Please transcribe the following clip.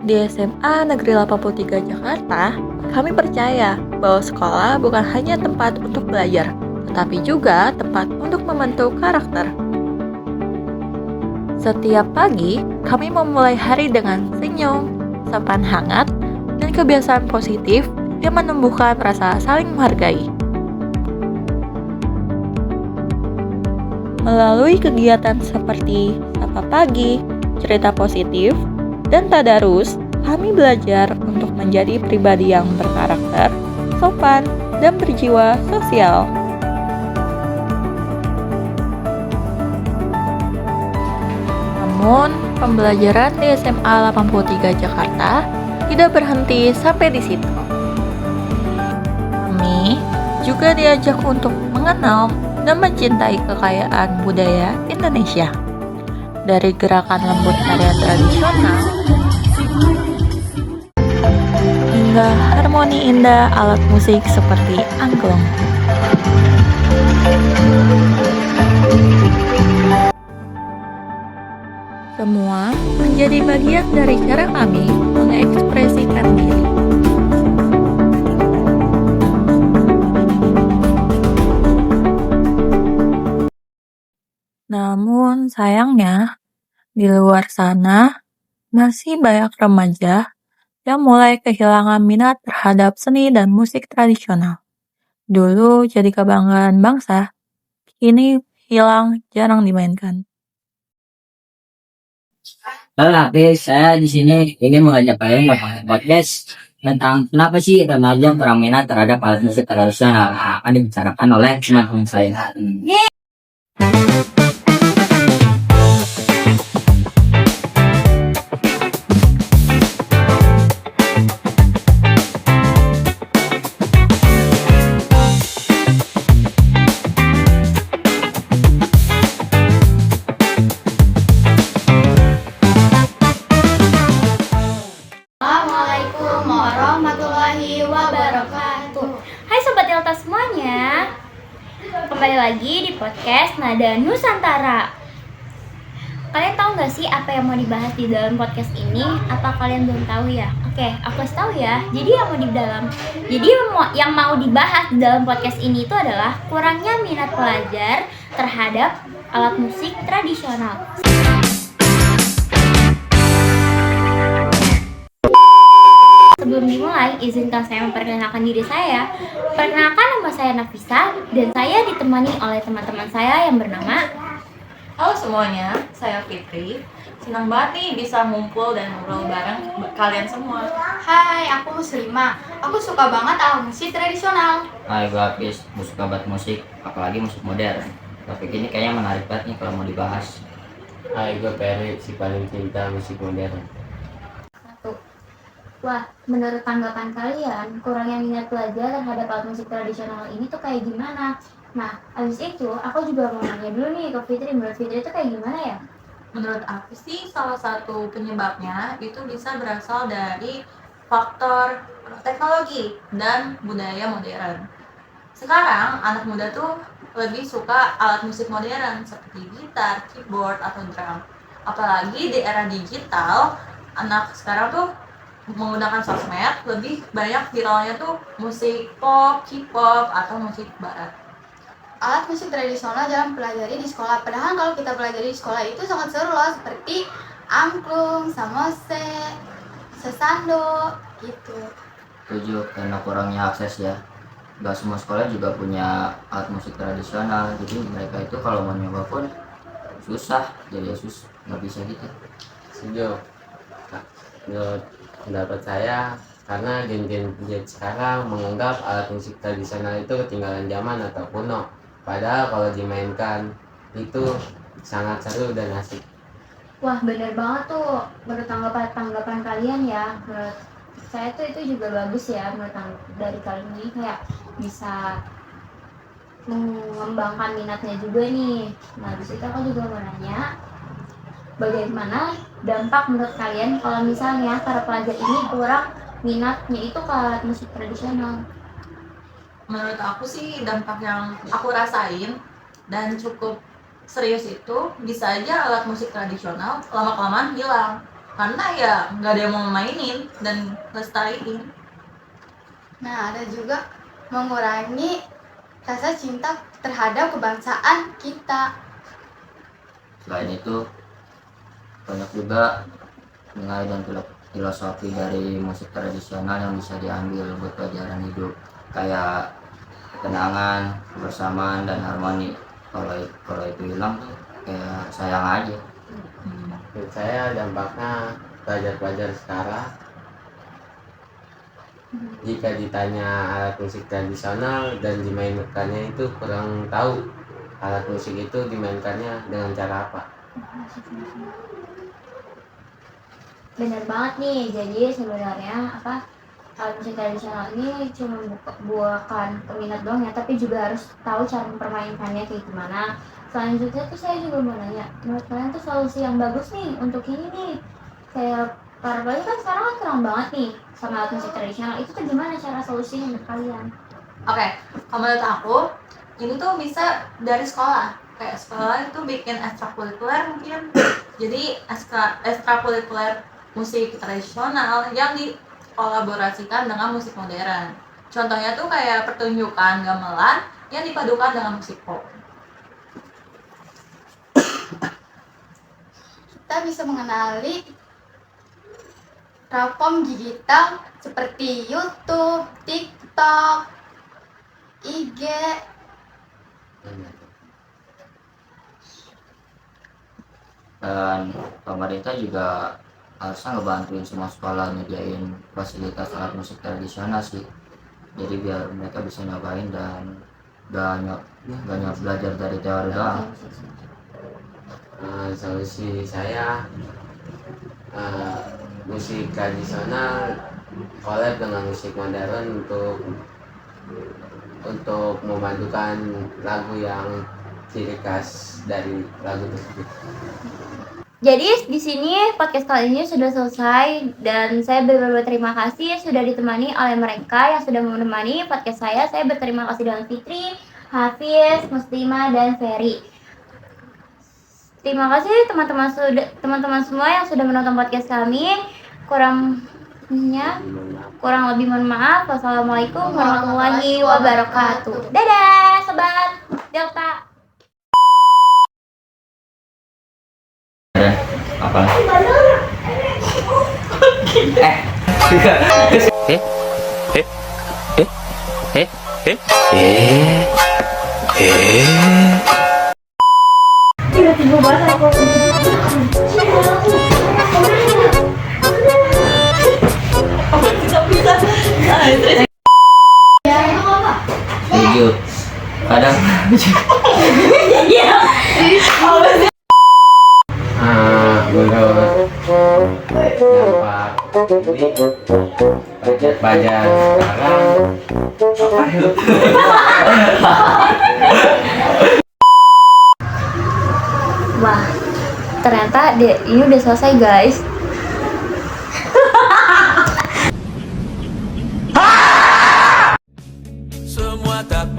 Di SMA Negeri 83 Jakarta, kami percaya bahwa sekolah bukan hanya tempat untuk belajar, tetapi juga tempat untuk membentuk karakter. Setiap pagi, kami memulai hari dengan senyum, sapaan hangat, dan kebiasaan positif yang menumbuhkan rasa saling menghargai. Melalui kegiatan seperti sapa pagi, cerita positif, dan tadarus, kami belajar untuk menjadi pribadi yang berkarakter, sopan, dan berjiwa sosial. Namun, pembelajaran di SMA 83 Jakarta tidak berhenti sampai di situ. Kami juga diajak untuk mengenal dan mencintai kekayaan budaya Indonesia. Dari gerakan lembut tarian tradisional hingga harmoni indah alat musik seperti angklung. Semua menjadi bagian dari cara kami mengekspresikan diri. Namun sayangnya, di luar sana masih banyak remaja yang mulai kehilangan minat terhadap seni dan musik tradisional. Dulu jadi kebanggaan bangsa, kini hilang jarang dimainkan. Halo Hafiz, saya di sini ingin mengajak kalian membuat podcast tentang kenapa sih remaja kurang minat terhadap alat musik tradisional. Akan dibicarakan oleh teman-teman saya. Assalamualaikum warahmatullahi wabarakatuh. Hai Sobat Delta semuanya, kembali lagi di podcast Nada Nusantara. Kalian tahu nggak sih apa yang mau dibahas di dalam podcast ini? Apa kalian belum tahu ya? Oke, aku kasih tahu ya. Yang mau dibahas di dalam podcast ini itu adalah kurangnya minat pelajar terhadap alat musik tradisional. Sebelum dimulai, izinkan saya memperkenalkan diri saya. Perkenalkan, nama saya Nafisa dan saya ditemani oleh teman-teman saya yang bernama. Halo semuanya, saya Fitri. Senang banget nih bisa ngumpul dan ngobrol bareng kalian semua. Hai, aku Muslimah. Aku suka banget alat musik tradisional. Hai, gue Hafiz, gue suka banget musik, apalagi musik modern. Topik ini kayaknya menarik banget nih kalau mau dibahas. Hai, gue Peri, si paling cinta musik modern. Wah, menurut tanggapan kalian, kurangnya minat pelajar terhadap alat musik tradisional ini tuh kayak gimana? Nah, habis itu aku juga mau nanya dulu nih ke Fitri. Menurut Fitri itu kayak gimana ya? Menurut aku sih salah satu penyebabnya itu bisa berasal dari faktor teknologi dan budaya modern. Sekarang anak muda tuh lebih suka alat musik modern seperti gitar, keyboard, atau drum. Apalagi di era digital, anak sekarang tuh menggunakan sosmed, lebih banyak viralnya tuh musik pop, K-pop, atau musik barat. Alat musik tradisional jarang pelajari di sekolah. Padahal kalau kita pelajari di sekolah itu sangat seru loh, seperti angklung, samose, sesando, gitu. Setuju, karena kurangnya akses ya. Gak semua sekolah juga punya alat musik tradisional, jadi mereka itu kalau mau nyoba pun susah, jadi nggak bisa gitu. Setuju. Menurut pendapat saya, karena gen-gen sekarang menganggap alat musik tradisional itu ketinggalan zaman atau kuno. Padahal kalau dimainkan itu sangat seru dan asik. Wah, bener banget tuh menurut tanggapan kalian ya. Menurut saya tuh itu juga bagus ya dari kalian ini, kayak bisa mengembangkan minatnya juga nih. Nah, di situ aku juga mau nanya, bagaimana dampak menurut kalian kalau misalnya para pelajar ini kurang minatnya itu ke alat musik tradisional? Menurut aku sih dampak yang aku rasain dan cukup serius itu bisa aja alat musik tradisional lama-kelamaan hilang. karena ya nggak ada yang mau mainin dan lestariin. Nah, ada juga mengurangi rasa cinta terhadap kebangsaan kita. Selain itu banyak juga nilai dan filosofi dari musik tradisional yang bisa diambil buat pelajaran hidup, kayak ketenangan, kebersamaan, dan harmoni. Kalau itu hilang tuh kayak sayang aja. Menurut saya dampaknya pelajar-pelajar sekarang jika ditanya alat musik tradisional dan dimainkannya itu kurang tahu alat musik itu dimainkannya dengan cara apa. Bener banget nih, jadi sebenarnya alat musik tradisional ini cuma bukan peminat doang ya, tapi juga harus tahu cara mempermainkannya kayak gimana. Selanjutnya tuh saya juga mau nanya, menurut kalian tuh solusi yang bagus nih untuk ini nih, kayak para pelajar kan sekarang kan kurang banget nih sama alat musik tradisional, itu tuh gimana cara solusinya menurut kalian? Oke, kalau menurut aku ini tuh bisa dari sekolah. Kayak sekolah itu bikin ekstrakurikuler mungkin. Jadi ekstrakurikuler musik tradisional yang dikolaborasikan dengan musik modern. Contohnya tuh kayak pertunjukan gamelan yang dipadukan dengan musik pop. Kita bisa mengenali platform digital seperti YouTube, TikTok, IG. Dan pemerintah juga harusnya ngebantuin semua sekolah nyediain fasilitas alat musik tradisional sih, jadi biar mereka bisa nyobain dan gak hanya belajar dari teori doang. Solusi saya musik tradisional collab dengan musik modern untuk memadukan lagu yang ciri khas dari lagu tersebut. Jadi di sini podcast kali ini sudah selesai dan saya berterima kasih sudah ditemani oleh mereka yang sudah menemani podcast saya. Saya berterima kasih dengan Fitri, Hafiz, Muslimah, dan Ferry. Terima kasih teman-teman semua yang sudah menonton podcast kami. Kurang lebih mohon maaf. Wassalamualaikum warahmatullahi wabarakatuh. Dadah sobat Delta. Apa? Tiba-tiba banget aku. Jujur kadang Menurut dampak pelajar sekarang Wah, ternyata ini udah selesai guys. Semua tak